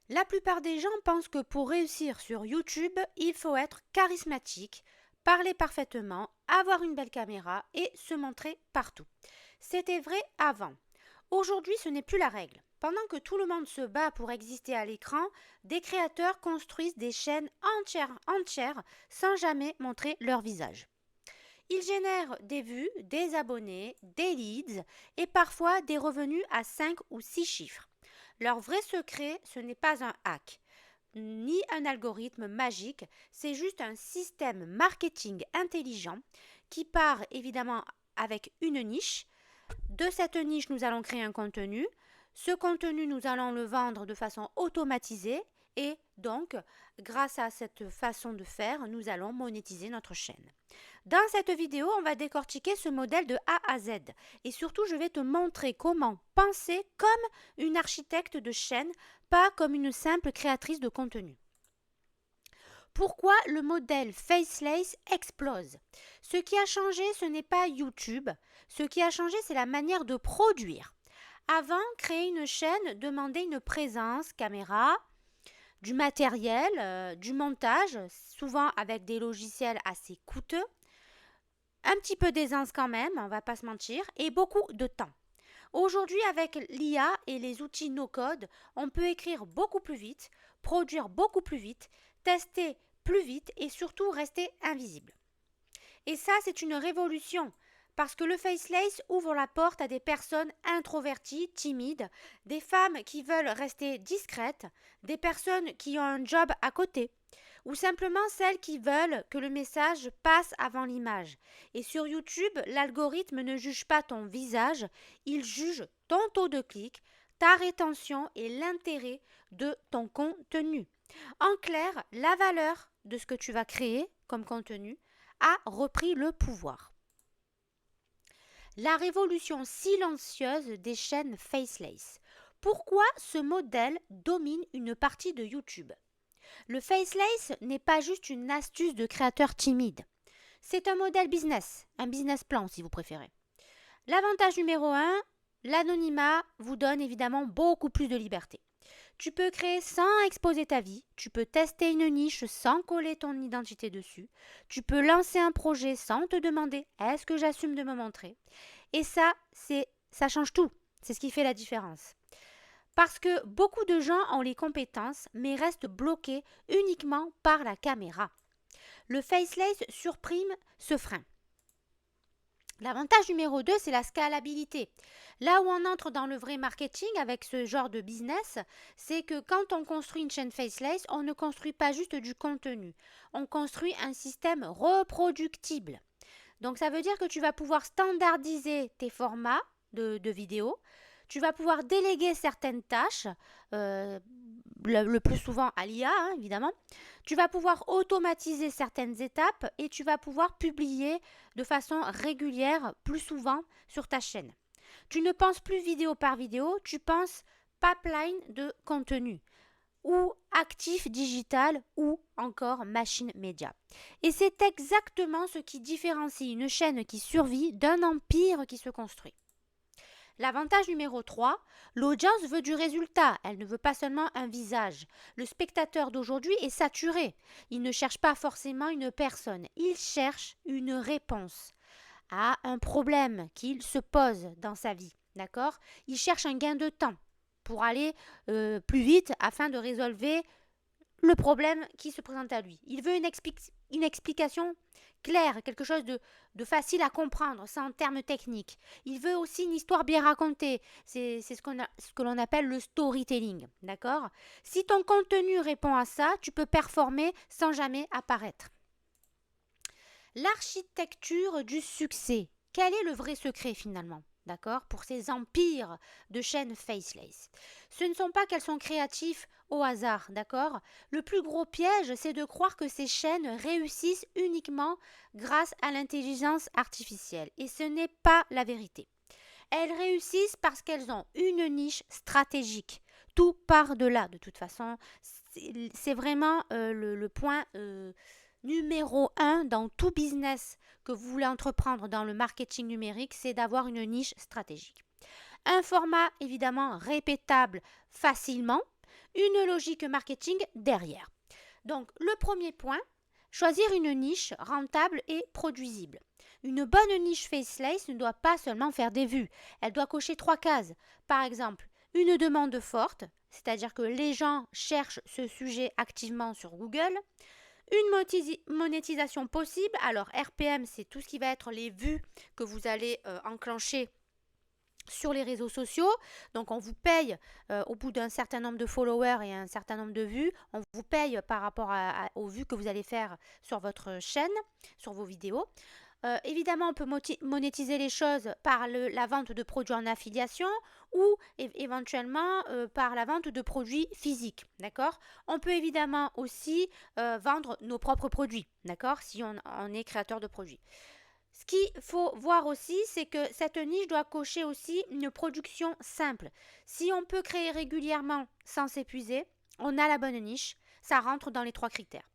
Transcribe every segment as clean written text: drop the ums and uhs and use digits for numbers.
La plupart des gens pensent que pour réussir sur YouTube, il faut être charismatique, parler parfaitement, avoir une belle caméra et se montrer partout. C'était vrai avant. Aujourd'hui, ce n'est plus la règle. Pendant que tout le monde se bat pour exister à l'écran, des créateurs construisent des chaînes entières sans jamais montrer leur visage. Ils génèrent des vues, des abonnés, des leads et parfois des revenus à 5 ou 6 chiffres. Leur vrai secret, ce n'est pas un hack, ni un algorithme magique, c'est juste un système marketing intelligent qui part évidemment avec une niche. De cette niche, nous allons créer un contenu. Ce contenu, nous allons le vendre de façon automatisée et donc, grâce à cette façon de faire, nous allons monétiser notre chaîne. Dans cette vidéo, on va décortiquer ce modèle de A à Z et surtout, je vais te montrer comment penser comme une architecte de chaîne, pas comme une simple créatrice de contenu. Pourquoi le modèle Faceless explose? Ce qui a changé, ce n'est pas YouTube. Ce qui a changé, c'est la manière de produire. Avant, créer une chaîne demandait une présence caméra, du matériel, du montage, souvent avec des logiciels assez coûteux, un petit peu d'aisance quand même, on va pas se mentir, et beaucoup de temps. Aujourd'hui, avec l'IA et les outils no-code, on peut écrire beaucoup plus vite, produire beaucoup plus vite, tester plus vite et surtout rester invisible. Et ça, c'est une révolution parce que le Faceless ouvre la porte à des personnes introverties, timides, des femmes qui veulent rester discrètes, des personnes qui ont un job à côté, ou simplement celles qui veulent que le message passe avant l'image. Et sur YouTube, l'algorithme ne juge pas ton visage, il juge ton taux de clic, ta rétention et l'intérêt de ton contenu. En clair, la valeur de ce que tu vas créer comme contenu a repris le pouvoir. La révolution silencieuse des chaînes Faceless. Pourquoi ce modèle domine une partie de YouTube? Le Faceless n'est pas juste une astuce de créateur timide. C'est un modèle business, un business plan si vous préférez. L'avantage numéro 1, l'anonymat vous donne évidemment beaucoup plus de liberté. Tu peux créer sans exposer ta vie, tu peux tester une niche sans coller ton identité dessus, tu peux lancer un projet sans te demander est-ce que j'assume de me montrer. Et ça change tout, c'est ce qui fait la différence. Parce que beaucoup de gens ont les compétences mais restent bloqués uniquement par la caméra. Le Faceless surprime ce frein. L'avantage numéro 2, c'est la scalabilité. Là où on entre dans le vrai marketing avec ce genre de business, c'est que quand on construit une chaîne Faceless, on ne construit pas juste du contenu. On construit un système reproductible. Donc ça veut dire que tu vas pouvoir standardiser tes formats de vidéos. Tu vas pouvoir déléguer certaines tâches, le plus souvent à l'IA, évidemment. Tu vas pouvoir automatiser certaines étapes et tu vas pouvoir publier de façon régulière, plus souvent sur ta chaîne. Tu ne penses plus vidéo par vidéo, tu penses pipeline de contenu ou actif digital ou encore machine média. Et c'est exactement ce qui différencie une chaîne qui survit d'un empire qui se construit. L'avantage numéro 3, l'audience veut du résultat, elle ne veut pas seulement un visage. Le spectateur d'aujourd'hui est saturé, il ne cherche pas forcément une personne, il cherche une réponse à un problème qu'il se pose dans sa vie, d'accord? Il cherche un gain de temps pour aller plus vite afin de résolver le problème qui se présente à lui. Il veut une explication claire, quelque chose de facile à comprendre, sans termes techniques. Il veut aussi une histoire bien racontée. C'est ce que l'on appelle le storytelling, d'accord? Si ton contenu répond à ça, tu peux performer sans jamais apparaître. L'architecture du succès. Quel est le vrai secret finalement? D'accord? Pour ces empires de chaînes Faceless. Ce ne sont pas qu'elles sont créatives au hasard, d'accord? Le plus gros piège, c'est de croire que ces chaînes réussissent uniquement grâce à l'intelligence artificielle. Et ce n'est pas la vérité. Elles réussissent parce qu'elles ont une niche stratégique. Tout part de là, de toute façon. C'est vraiment le point numéro 1 dans tout business que vous voulez entreprendre dans le marketing numérique, c'est d'avoir une niche stratégique. Un format évidemment répétable facilement. une logique marketing derrière. Donc, le premier point, choisir une niche rentable et produisible. Une bonne niche Faceless ne doit pas seulement faire des vues, elle doit cocher 3 cases. Par exemple, une demande forte, c'est-à-dire que les gens cherchent ce sujet activement sur Google. Une monétisation possible, alors RPM, c'est tout ce qui va être les vues que vous allez enclencher sur les réseaux sociaux. Donc on vous paye au bout d'un certain nombre de followers et un certain nombre de vues. On vous paye par rapport aux vues que vous allez faire sur votre chaîne, sur vos vidéos. Évidemment, on peut monétiser les choses par la vente de produits en affiliation ou éventuellement par la vente de produits physiques, d'accord? On peut évidemment aussi vendre nos propres produits, d'accord? Si on est créateur de produits. Ce qu'il faut voir aussi, c'est que cette niche doit cocher aussi une production simple. Si on peut créer régulièrement sans s'épuiser, on a la bonne niche. Ça rentre dans les 3 critères.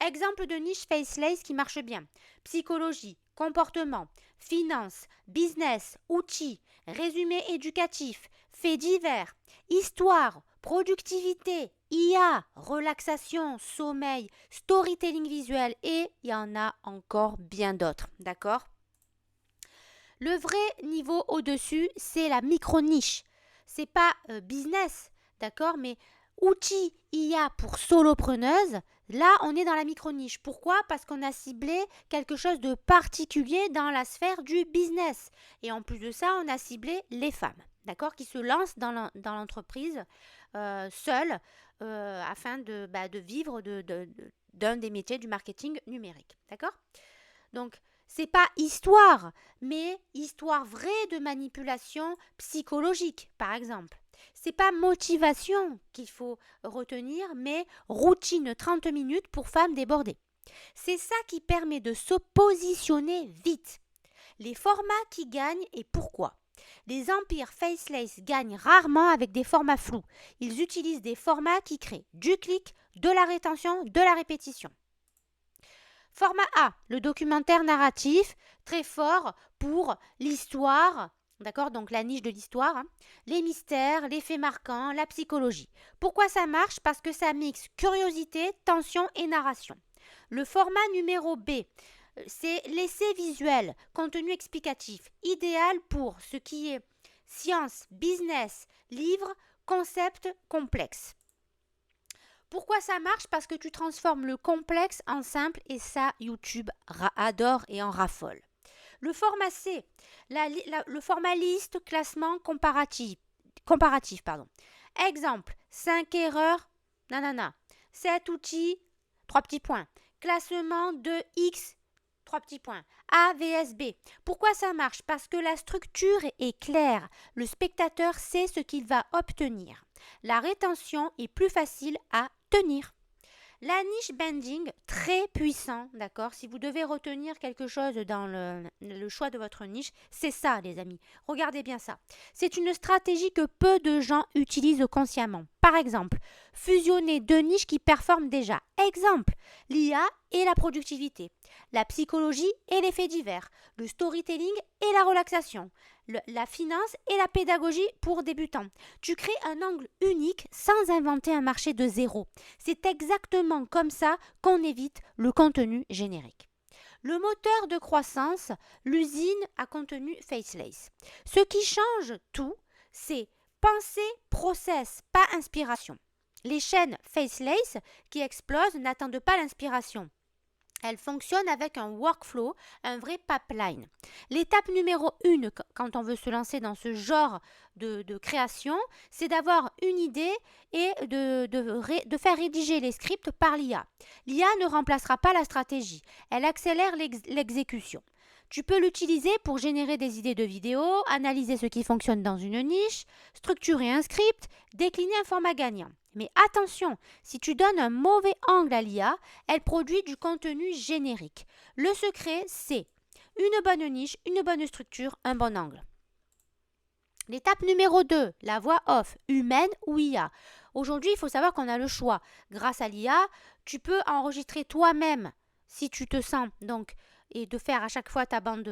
Exemple de niche Faceless qui marche bien. Psychologie, comportement, finance, business, outils, résumé éducatif, faits divers, histoire, productivité, IA, relaxation, sommeil, storytelling visuel et il y en a encore bien d'autres, d'accord? Le vrai niveau au-dessus, c'est la micro-niche. C'est pas business, d'accord? Mais outils IA pour solopreneuses, là, on est dans la micro-niche. Pourquoi? Parce qu'on a ciblé quelque chose de particulier dans la sphère du business. Et en plus de ça, on a ciblé les femmes, d'accord? Qui se lancent dans l'entreprise seules afin de vivre d'un des métiers du marketing numérique, d'accord? Donc, c'est pas histoire, mais histoire vraie de manipulation psychologique, par exemple. C'est pas motivation qu'il faut retenir, mais routine 30 minutes pour femmes débordées. C'est ça qui permet de se positionner vite. Les formats qui gagnent et pourquoi. Les empires Faceless gagnent rarement avec des formats flous. Ils utilisent des formats qui créent du clic, de la rétention, de la répétition. Format A, le documentaire narratif, très fort pour l'histoire, d'accord, donc la niche de l'histoire, hein, les mystères, les faits marquants, la psychologie. Pourquoi ça marche? Parce que ça mixe curiosité, tension et narration. Le format numéro B, c'est l'essai visuel, contenu explicatif, idéal pour ce qui est science, business, livre, concept complexe. Pourquoi ça marche? Parce que tu transformes le complexe en simple et ça, YouTube adore et en raffole. Le format C, le format liste, classement comparatif. Exemple, 5 erreurs, nanana. 7 outils, 3 petits points. Classement de X, 3 petits points. A vs B. Pourquoi ça marche? Parce que la structure est claire. Le spectateur sait ce qu'il va obtenir. La rétention est plus facile à tenir. La niche bending, très puissant, d'accord? Si vous devez retenir quelque chose dans le choix de votre niche, c'est ça, les amis. Regardez bien ça. C'est une stratégie que peu de gens utilisent consciemment. Par exemple, fusionner 2 niches qui performent déjà. Exemple, l'IA et la productivité, la psychologie et les faits divers, le storytelling et la relaxation, la finance et la pédagogie pour débutants. Tu crées un angle unique sans inventer un marché de zéro. C'est exactement comme ça qu'on évite le contenu générique. Le moteur de croissance, l'usine à contenu Faceless. Ce qui change tout, c'est pensée, process, pas inspiration. Les chaînes Faceless qui explosent n'attendent pas l'inspiration. Elle fonctionne avec un workflow, un vrai pipeline. L'étape numéro 1 quand on veut se lancer dans ce genre de création, c'est d'avoir une idée et de faire rédiger les scripts par l'IA. L'IA ne remplacera pas la stratégie, elle accélère l'exécution. Tu peux l'utiliser pour générer des idées de vidéos, analyser ce qui fonctionne dans une niche, structurer un script, décliner un format gagnant. Mais attention, si tu donnes un mauvais angle à l'IA, elle produit du contenu générique. Le secret, c'est une bonne niche, une bonne structure, un bon angle. L'étape numéro 2, la voix off, humaine ou IA. Aujourd'hui, il faut savoir qu'on a le choix. Grâce à l'IA, tu peux enregistrer toi-même si tu te sens donc et de faire à chaque fois ta bande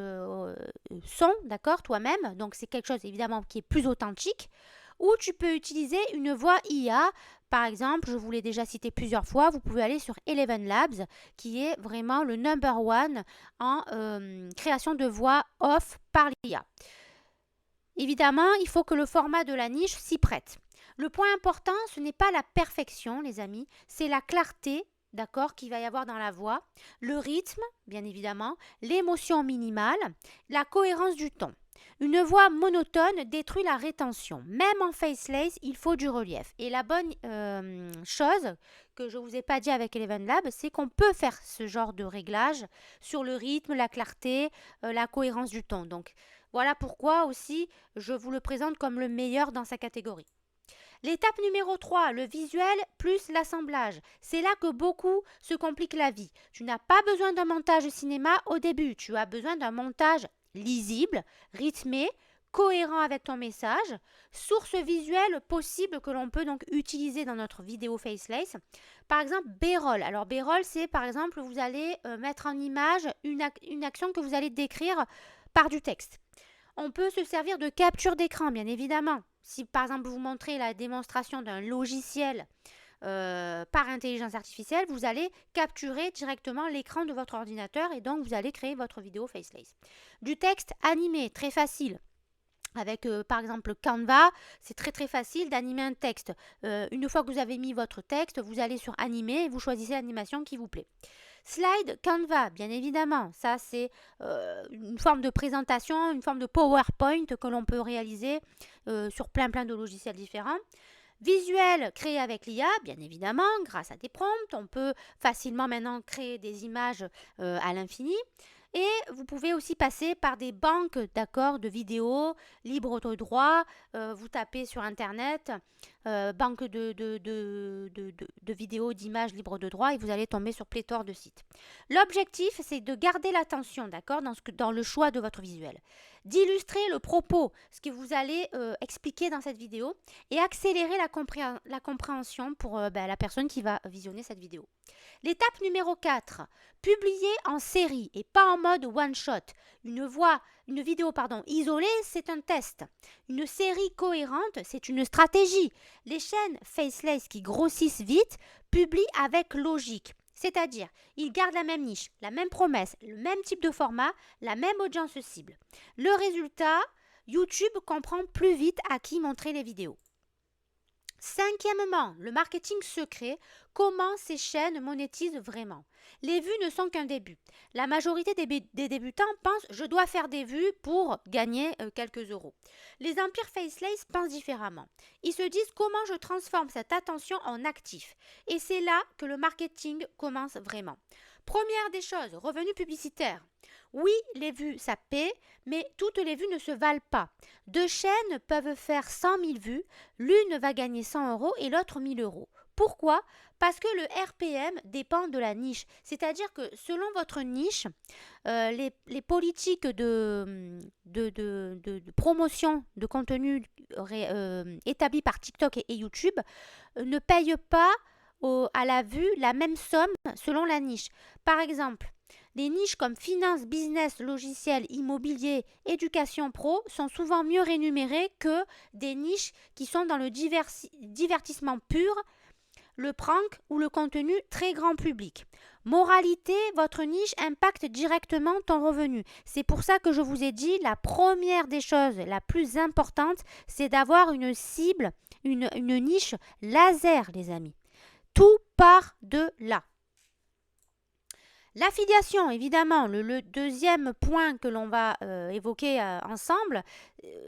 son, d'accord, toi-même. Donc c'est quelque chose évidemment qui est plus authentique. Ou tu peux utiliser une voix IA Par exemple, je vous l'ai déjà cité plusieurs fois, vous pouvez aller sur Eleven Labs, qui est vraiment le number one en création de voix off par l'IA. Évidemment, il faut que le format de la niche s'y prête. Le point important, ce n'est pas la perfection, les amis, c'est la clarté, d'accord, qu'il va y avoir dans la voix, le rythme, bien évidemment, l'émotion minimale, la cohérence du ton. Une voix monotone détruit la rétention. Même en faceless, il faut du relief. Et la bonne chose que je ne vous ai pas dit avec Eleven Lab, c'est qu'on peut faire ce genre de réglage sur le rythme, la clarté, la cohérence du ton. Donc, voilà pourquoi aussi je vous le présente comme le meilleur dans sa catégorie. L'étape numéro 3, le visuel plus l'assemblage. C'est là que beaucoup se compliquent la vie. Tu n'as pas besoin d'un montage cinéma au début. Tu as besoin d'un montage lisible, rythmé, cohérent avec ton message. Source visuelle possible que l'on peut donc utiliser dans notre vidéo faceless. Par exemple, B-roll. Alors B-roll, c'est par exemple, vous allez mettre en image une action que vous allez décrire par du texte. On peut se servir de capture d'écran, bien évidemment. Si par exemple vous montrez la démonstration d'un logiciel par intelligence artificielle, vous allez capturer directement l'écran de votre ordinateur et donc vous allez créer votre vidéo faceless. Du texte animé, très facile. Avec par exemple Canva, c'est très facile d'animer un texte. Une fois que vous avez mis votre texte, vous allez sur animer et vous choisissez l'animation qui vous plaît. Slide Canva, bien évidemment, ça c'est une forme de présentation, une forme de PowerPoint que l'on peut réaliser sur plein de logiciels différents. Visuel créé avec l'IA, bien évidemment, grâce à des prompts. On peut facilement maintenant créer des images à l'infini. Et vous pouvez aussi passer par des banques de vidéos libres de droit. Vous tapez sur Internet banque de vidéos, d'images libres de droit et vous allez tomber sur pléthore de sites. L'objectif, c'est de garder l'attention, d'accord, dans le choix de votre visuel. D'illustrer le propos, ce que vous allez expliquer dans cette vidéo et accélérer la compréhension pour la personne qui va visionner cette vidéo. L'étape numéro 4, publier en série et pas en mode one-shot. Une vidéo isolée, c'est un test. Une série cohérente, c'est une stratégie. Les chaînes faceless qui grossissent vite publient avec logique. C'est-à-dire, ils gardent la même niche, la même promesse, le même type de format, la même audience cible. Le résultat, YouTube comprend plus vite à qui montrer les vidéos. Cinquièmement, le marketing secret, comment ces chaînes monétisent vraiment. Les vues ne sont qu'un début. La majorité des débutants pensent « je dois faire des vues pour gagner quelques euros ». Les empires faceless pensent différemment. Ils se disent « comment je transforme cette attention en actif ?» Et c'est là que le marketing commence vraiment. Première des choses, revenus publicitaires. Oui, les vues, ça paie, mais toutes les vues ne se valent pas. Deux chaînes peuvent faire 100 000 vues, l'une va gagner 100 € et l'autre 1000 €. Pourquoi? Parce que le RPM dépend de la niche. C'est-à-dire que selon votre niche, les politiques de promotion de contenu établies par TikTok et YouTube ne payent pas à la vue la même somme selon la niche. Par exemple, les niches comme finance, business, logiciel, immobilier, éducation pro sont souvent mieux rémunérées que des niches qui sont dans le divertissement pur, le prank ou le contenu très grand public. Moralité, votre niche impacte directement ton revenu. C'est pour ça que je vous ai dit, la première des choses, la plus importante, c'est d'avoir une cible, une niche laser, les amis. Tout part de là. L'affiliation, évidemment, le deuxième point que l'on va évoquer ensemble,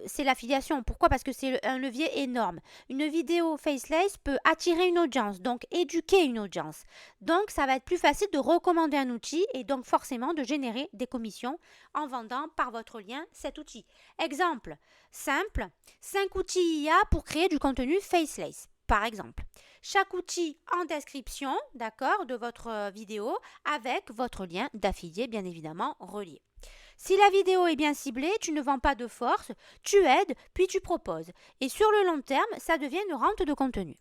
c'est l'affiliation. Pourquoi? Parce que c'est un levier énorme. Une vidéo faceless peut attirer une audience, donc éduquer une audience. Donc, ça va être plus facile de recommander un outil et donc forcément de générer des commissions en vendant par votre lien cet outil. Exemple simple, 5 outils IA pour créer du contenu faceless, par exemple. Chaque outil en description, d'accord, de votre vidéo avec votre lien d'affilié, bien évidemment, relié. Si la vidéo est bien ciblée, tu ne vends pas de force, tu aides, puis tu proposes. Et sur le long terme, ça devient une rente de contenu.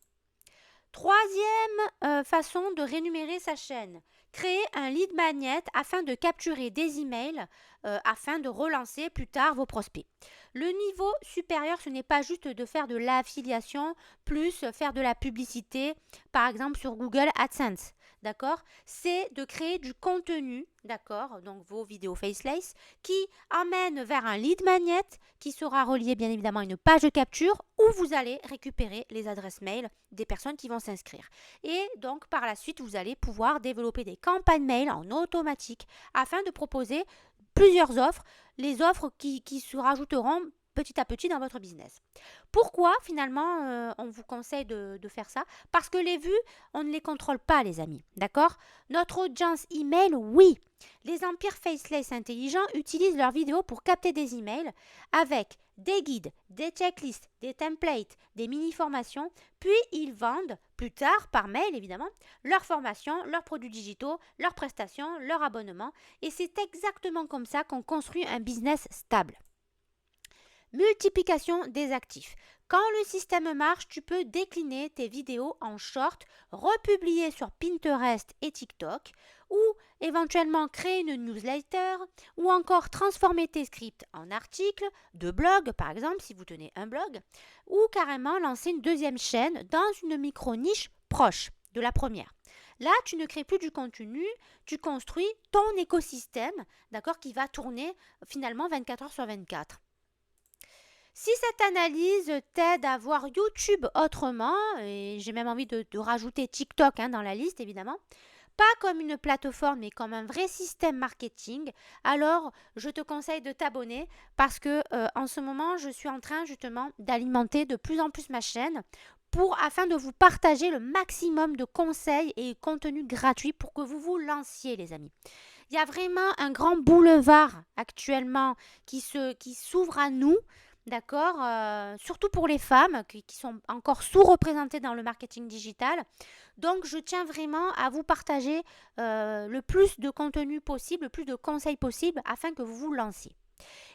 Troisième façon de rémunérer sa chaîne. Créer un lead magnet afin de capturer des emails afin de relancer plus tard vos prospects. Le niveau supérieur, ce n'est pas juste de faire de l'affiliation plus faire de la publicité, par exemple sur Google AdSense. D'accord? C'est de créer du contenu, d'accord? Donc vos vidéos Faceless, qui amène vers un lead magnet qui sera relié bien évidemment à une page de capture où vous allez récupérer les adresses mail des personnes qui vont s'inscrire. Et donc par la suite, vous allez pouvoir développer des campagnes mail en automatique afin de proposer plusieurs offres, les offres qui se rajouteront petit à petit dans votre business. Pourquoi finalement on vous conseille de faire ça? Parce que les vues, on ne les contrôle pas les amis, d'accord? Notre audience email, oui. Les empires faceless intelligents utilisent leurs vidéos pour capter des emails avec des guides, des checklists, des templates, des mini-formations, puis ils vendent plus tard par mail évidemment leurs formations, leurs produits digitaux, leurs prestations, leurs abonnements et c'est exactement comme ça qu'on construit un business stable. Multiplication des actifs. Quand le système marche, tu peux décliner tes vidéos en short, republier sur Pinterest et TikTok, ou éventuellement créer une newsletter, ou encore transformer tes scripts en articles de blog, par exemple, si vous tenez un blog, ou carrément lancer une deuxième chaîne dans une micro-niche proche de la première. Là, tu ne crées plus du contenu, tu construis ton écosystème, d'accord, qui va tourner finalement 24 heures sur 24. Si cette analyse t'aide à voir YouTube autrement, et j'ai même envie de rajouter TikTok dans la liste évidemment, pas comme une plateforme mais comme un vrai système marketing, alors je te conseille de t'abonner parce que en ce moment je suis en train justement d'alimenter de plus en plus ma chaîne afin de vous partager le maximum de conseils et contenus gratuits pour que vous vous lanciez les amis. Il y a vraiment un grand boulevard actuellement qui s'ouvre à nous. D'accord, surtout pour les femmes qui sont encore sous-représentées dans le marketing digital. Donc, je tiens vraiment à vous partager le plus de contenu possible, le plus de conseils possible afin que vous vous lanciez.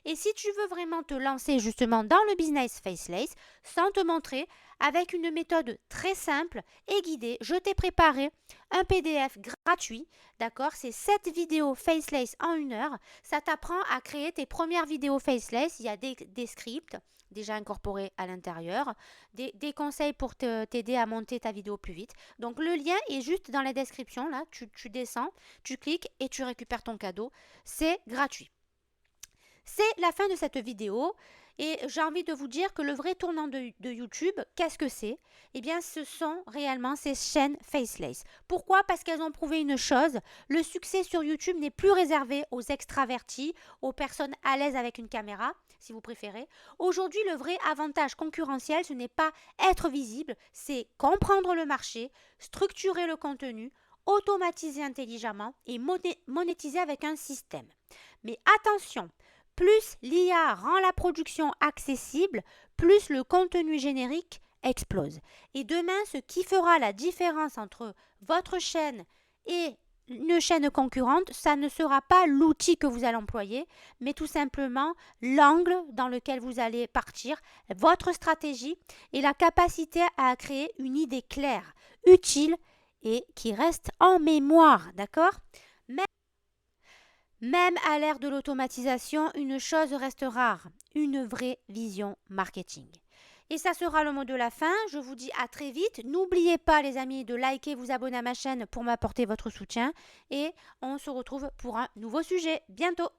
Et si tu veux vraiment te lancer justement dans le business Faceless, sans te montrer, avec une méthode très simple et guidée, je t'ai préparé un PDF gratuit, d'accord? C'est 7 vidéos Faceless en 1 heure. Ça t'apprend à créer tes premières vidéos Faceless. Il y a des scripts déjà incorporés à l'intérieur, des conseils pour t'aider à monter ta vidéo plus vite. Donc le lien est juste dans la description, là, tu descends, tu cliques et tu récupères ton cadeau. C'est gratuit. C'est la fin de cette vidéo et j'ai envie de vous dire que le vrai tournant de YouTube, qu'est-ce que c'est? Eh bien, ce sont réellement ces chaînes Faceless. Pourquoi? Parce qu'elles ont prouvé une chose, le succès sur YouTube n'est plus réservé aux extravertis, aux personnes à l'aise avec une caméra, si vous préférez. Aujourd'hui, le vrai avantage concurrentiel, ce n'est pas être visible, c'est comprendre le marché, structurer le contenu, automatiser intelligemment et monétiser avec un système. Mais attention, plus l'IA rend la production accessible, plus le contenu générique explose. Et demain, ce qui fera la différence entre votre chaîne et une chaîne concurrente, ça ne sera pas l'outil que vous allez employer, mais tout simplement l'angle dans lequel vous allez partir, votre stratégie et la capacité à créer une idée claire, utile et qui reste en mémoire, d'accord? Même à l'ère de l'automatisation, une chose reste rare, une vraie vision marketing. Et ça sera le mot de la fin. Je vous dis à très vite. N'oubliez pas les amis de liker, vous abonner à ma chaîne pour m'apporter votre soutien. Et on se retrouve pour un nouveau sujet bientôt.